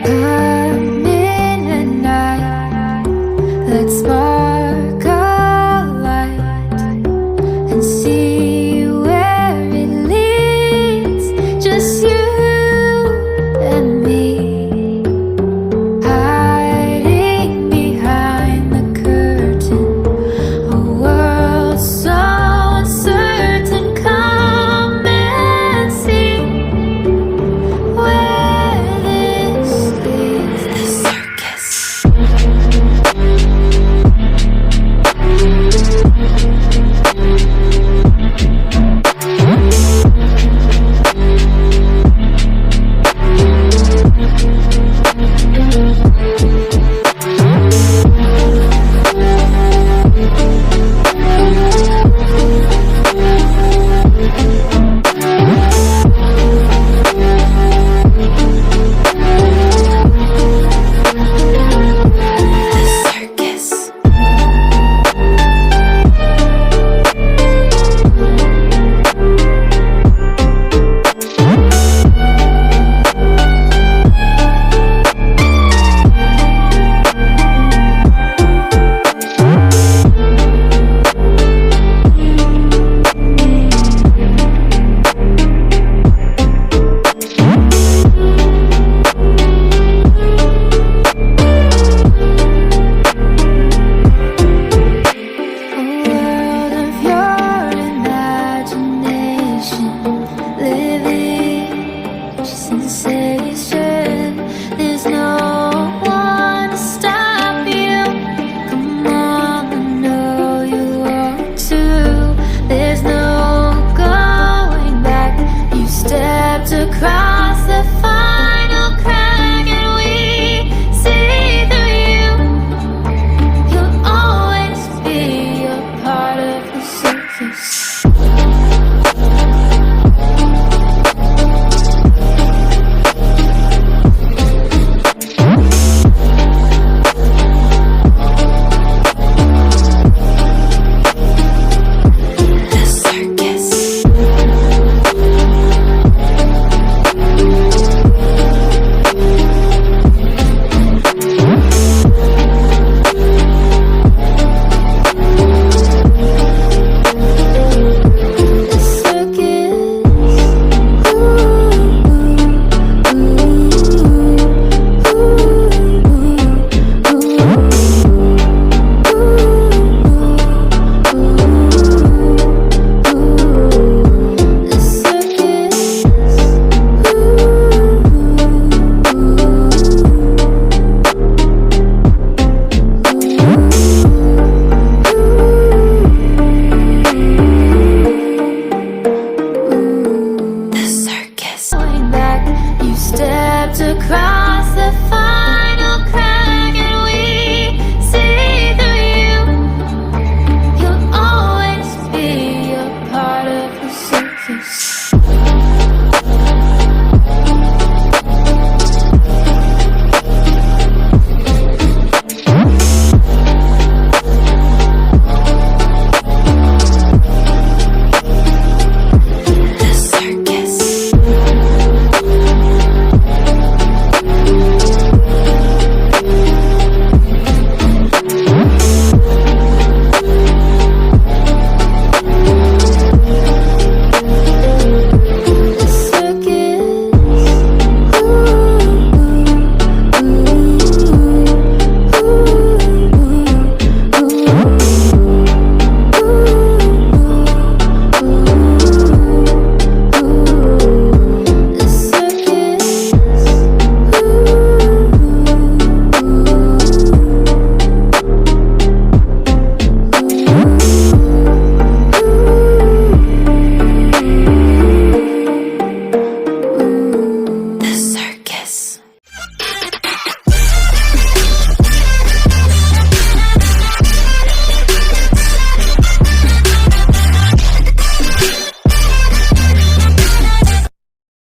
Come in at night, let's spark a light and see where it leads. Just you and me, hiding behind the curtain, a world so uncertain. Come and see where this leads. The circus. Across the final crack, and we see through you. You'll always be a part of the circus. Stepped across